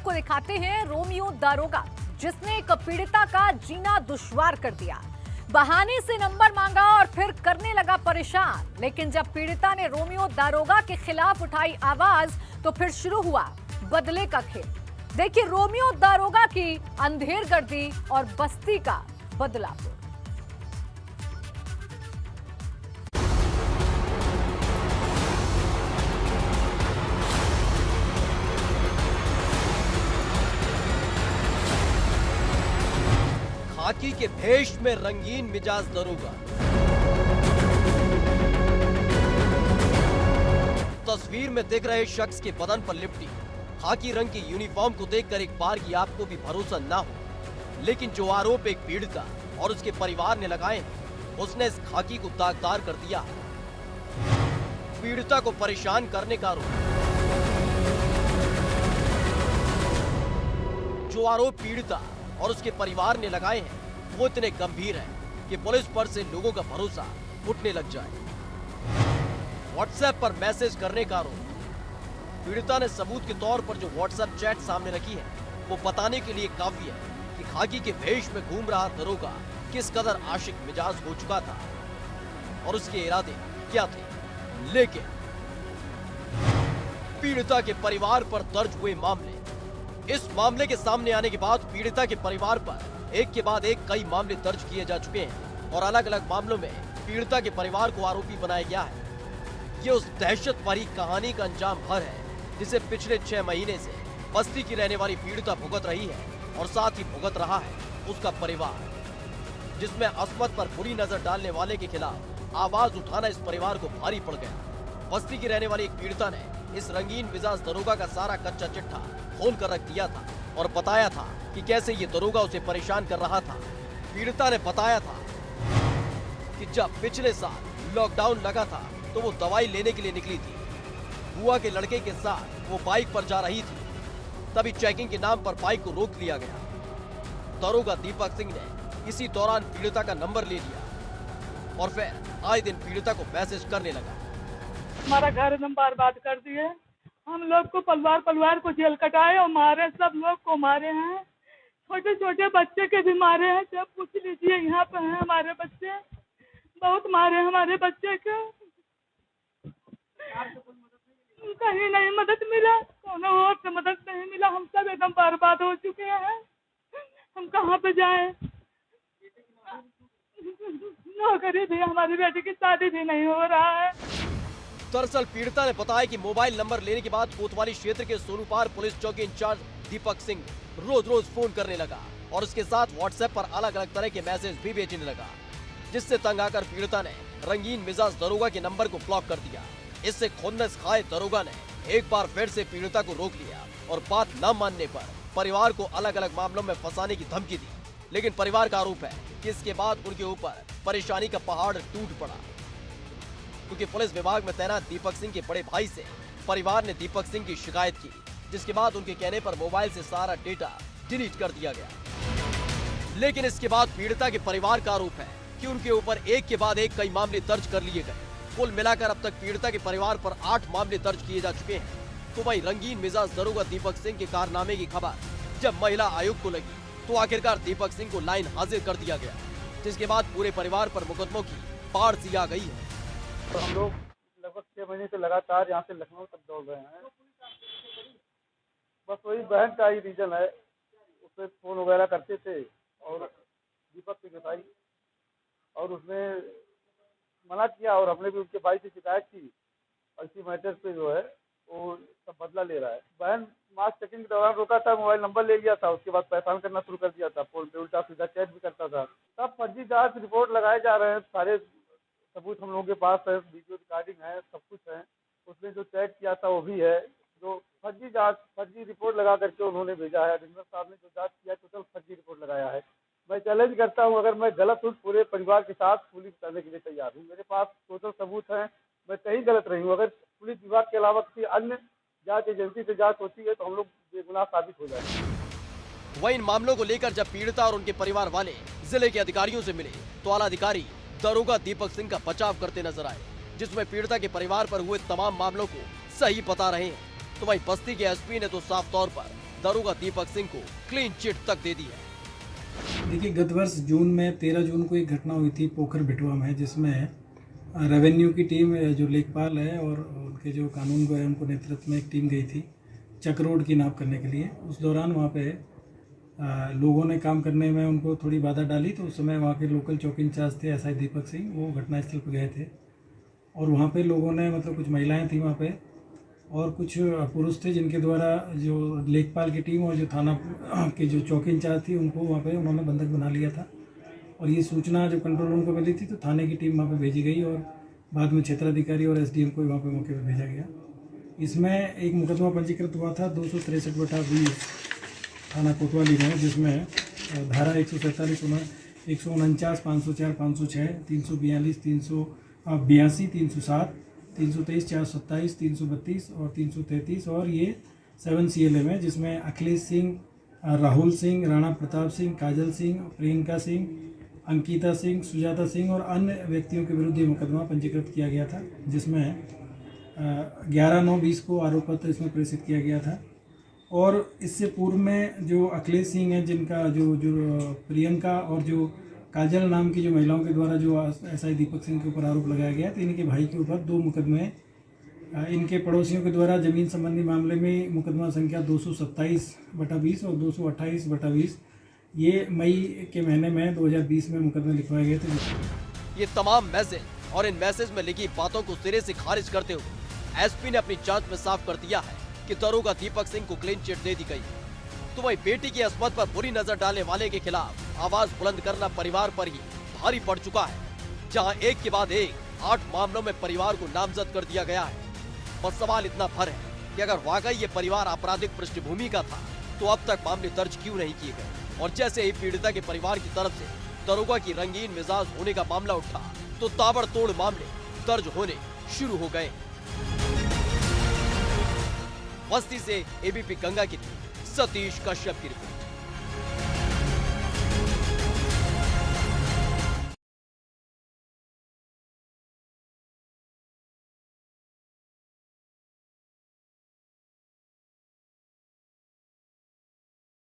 आपको दिखाते हैं रोमियो दारोगा, जिसने एक पीड़िता का जीना दुश्वार कर दिया। बहाने से नंबर मांगा और फिर करने लगा परेशान। लेकिन जब पीड़िता ने रोमियो दारोगा के खिलाफ उठाई आवाज तो फिर शुरू हुआ बदले का खेल। देखिए रोमियो दारोगा की अंधेरगर्दी और बस्ती का बदलाव। खाकी के भेष में रंगीन मिजाज दरोगा। तस्वीर में दिख रहे शख्स के बदन पर लिपटी खाकी रंग की यूनिफॉर्म को देखकर एक बार की आपको भी भरोसा ना हो, लेकिन जो आरोप एक पीड़िता और उसके परिवार ने लगाए हैं, उसने इस खाकी को दागदार कर दिया। पीड़िता को परेशान करने का आरोप। जो आरोप पीड़िता और उसके परिवार ने लगाए हैं वो इतने गंभीर हैं कि पुलिस पर से लोगों का भरोसा उठने लग जाए। व्हाट्सएप पर मैसेज करने का आरोप। पीड़िता ने सबूत के तौर पर जो व्हाट्सएप चैट सामने रखी है वो बताने के लिए काफी है कि खाकी के भेष में घूम रहा दरोगा किस कदर आशिक मिजाज हो चुका था और उसके इरादे क्या थे। लेकिन पीड़िता के परिवार पर दर्ज हुए मामले। इस मामले के सामने आने के बाद पीड़िता के परिवार पर एक के बाद एक कई मामले दर्ज किए जा चुके हैं और अलग अलग मामलों में पीड़िता के परिवार को आरोपी बनाया गया है। ये उस दहशत भरी कहानी का अंजाम भर है जिसे पिछले 6 महीने से बस्ती की रहने वाली पीड़िता भुगत रही है और साथ ही भुगत रहा है उसका परिवार, जिसमें अस्मत पर बुरी नजर डालने वाले के खिलाफ आवाज उठाना इस परिवार को भारी पड़ गया। बस्ती की रहने वाली एक पीड़िता ने इस रंगीन मिजाज दरोगा का सारा कच्चा चिट्ठा खोल कर रख दिया था और बताया था कि कैसे ये दरोगा उसे परेशान कर रहा था। पीड़िता ने बताया था कि जब पिछले साल लॉकडाउन लगा था तो वो दवाई लेने के लिए निकली थी। बुआ के लड़के के साथ वो बाइक पर जा रही थी, तभी चेकिंग के नाम पर बाइक को रोक लिया गया। दरोगा दीपक सिंह ने इसी दौरान पीड़िता का नंबर ले लिया और फिर आए दिन पीड़िता को मैसेज करने लगा। हमारा घर एकदम बर्बाद कर दिए, हम लोग को परिवार को जेल कटाए और मारे, सब लोग को मारे हैं, छोटे छोटे बच्चे के भी मारे हैं। जब पूछ लीजिए यहाँ पे हैं हमारे बच्चे, बहुत मारे हमारे बच्चे के। कहीं नहीं मदद मिला, कोनो और से मदद नहीं मिला। हम सब एकदम बर्बाद हो चुके हैं, हम कहाँ पे जाएं? नौकरी भी, हमारी बेटी की शादी भी नहीं हो रहा है। दरअसल पीड़िता ने बताया कि मोबाइल नंबर लेने के बाद कोतवाली क्षेत्र के सोनूपार पुलिस चौकी इंचार्ज दीपक सिंह रोज फोन करने लगा और उसके साथ व्हाट्सएप पर अलग अलग तरह के मैसेज भी भेजने लगा, जिससे तंग आकर पीड़िता ने रंगीन मिजाज दरोगा के नंबर को ब्लॉक कर दिया। इससे खुन्नस खाए दरोगा ने एक बार फिर से पीड़िता को रोक लिया और बात न मानने पर परिवार को अलग अलग मामलों में फंसाने की धमकी दी। लेकिन परिवार का आरोप है कि इसके बाद उनके ऊपर परेशानी का पहाड़ टूट पड़ा, क्योंकि पुलिस विभाग में तैनात दीपक सिंह के बड़े भाई से परिवार ने दीपक सिंह की शिकायत की, जिसके बाद उनके कहने पर मोबाइल से सारा डेटा डिलीट कर दिया गया। लेकिन इसके बाद पीड़िता के परिवार का आरोप है कि उनके ऊपर एक के बाद एक कई मामले दर्ज कर लिए गए। कुल मिलाकर अब तक पीड़िता के परिवार पर 8 मामले दर्ज किए जा चुके हैं। तो वही रंगीन मिजाज दरोगा दीपक सिंह के कारनामे की खबर जब महिला आयोग को लगी तो आखिरकार दीपक सिंह को लाइन हाजिर कर दिया गया, जिसके बाद पूरे परिवार पर मुकदमों की बाढ़ सी आ गई है। तो हम लोग लगभग 6 महीने से लगातार यहाँ से लखनऊ तक दौड़ रहे हैं। बस वही बहन का ही रीजन है, उससे फोन वगैरह करते थे और दीपक के भाई, और उसने मना किया और हमने भी उसके भाई से शिकायत की और इसी मैटर पे जो है वो सब बदला ले रहा है। बहन मास्क चेकिंग के दौरान रोका था, मोबाइल नंबर ले लिया था, उसके बाद परेशान करना शुरू कर दिया था, फोन पे उल्टा सीधा चैट भी करता था। सब फर्जी जांच रिपोर्ट लगाए जा रहे हैं, सारे सबूत हम लोगों के पास है, वीडियो रिकॉर्डिंग है, सब कुछ है। उसने जो चैट किया था वो भी है, जो फर्जी रिपोर्ट लगा करके उन्होंने भेजा है। डिस्ट्रिक्ट साहब ने जो जांच किया टोटल फर्जी रिपोर्ट लगाया है। मैं चैलेंज करता हूं, अगर मैं गलत हूँ पूरे परिवार के साथ पुलिस करने के लिए तैयार हूँ। मेरे पास टोटल सबूत है, मैं कहीं गलत रही हूँ। अगर पुलिस विभाग के अलावा किसी अन्य जांच एजेंसी से जांच होती है तो हम लोग बेगुनाह साबित हो जाएंगे। वहीं इन मामलों को लेकर जब पीड़िता और उनके परिवार वाले जिले के अधिकारियों से मिले तो आला अधिकारी दरोगा दीपक सिंह का बचाव करते नजर आए, जिसमें पीड़िता के परिवार पर हुए तमाम मामलों को सही बता रहे हैं। तो वहीं बस्ती के एसपी ने तो साफ तौर पर दरोगा दीपक सिंह को क्लीन चिट तक दे दी है। देखिए, गत वर्ष जून में 13 जून को एक घटना हुई थी पोखर बिटवा में, जिसमें रेवेन्यू की टीम जो लेखपाल है और उनके जो कानून गो है उनको नेतृत्व में एक टीम गई थी चक रोड की नाप करने के लिए। उस दौरान वहाँ पे लोगों ने काम करने में उनको थोड़ी बाधा डाली, तो उस समय वहाँ के लोकल चौकी इंचार्ज थे एसआई दीपक सिंह, वो घटनास्थल पर गए थे और वहाँ पे लोगों ने मतलब कुछ महिलाएं थी वहाँ पे और कुछ पुरुष थे, जिनके द्वारा जो लेखपाल की टीम और जो थाना के जो चौकी इंचार्ज थी उनको वहाँ पे उन्होंने बंधक बना लिया था। और ये सूचना जो कंट्रोल रूम को मिली थी तो थाने की टीम वहाँ पे भेजी गई और बाद में क्षेत्राधिकारी और एसडीएम को वहाँ पे मौके पर भेजा गया। इसमें एक मुकदमा पंजीकृत हुआ था 263/20 थाना कोतवाली में, जिसमें धारा 147, 149, 504, 506, 342, 382, 307, 323, 427, 332 और 333 और ये 7 CLM है, जिसमें अखिलेश सिंह, राहुल सिंह, राणा प्रताप सिंह, काजल सिंह, प्रियंका सिंह, अंकिता सिंह, सुजाता सिंह और अन्य व्यक्तियों के विरुद्ध ये मुकदमा पंजीकृत किया गया था, जिसमें 11/9/20 को आरोप पत्र इसमें प्रेषित किया गया था। और इससे पूर्व में जो अखिलेश सिंह है, जिनका जो प्रियंका और जो काजल नाम की जो महिलाओं के द्वारा जो एसआई दीपक सिंह के ऊपर आरोप लगाया गया, तो इनके भाई के ऊपर 2 मुकदमे इनके पड़ोसियों के द्वारा जमीन संबंधी मामले में मुकदमा संख्या 227/20 और 228/20 ये मई के महीने में 2020 में मुकदमे लिखवाए गए थे। ये तमाम मैसेज और इन मैसेज में लिखी बातों को सिरे से खारिज करते हुए एसपी ने अपनी जांच में साफ कर दिया है कि दरोगा दीपक सिंह को क्लीन चिट दे दी गई। तो वही बेटी की अस्मत पर बुरी नजर डालने वाले के खिलाफ आवाज बुलंद करना परिवार पर ही भारी पड़ चुका है, जहां एक के बाद एक 8 मामलों में परिवार को नामजद कर दिया गया है। बस सवाल इतना भर है कि अगर वाकई ये परिवार आपराधिक पृष्ठभूमि का था तो अब तक मामले दर्ज क्यों नहीं किए गए। और जैसे ही पीड़िता के परिवार की तरफ से दरोगा की रंगीन मिजाज होने का मामला उठा तो ताबड़तोड़ मामले दर्ज होने शुरू हो गए। बस्ती से एबीपी गंगा की टीम सतीश कश्यप की रिपोर्ट।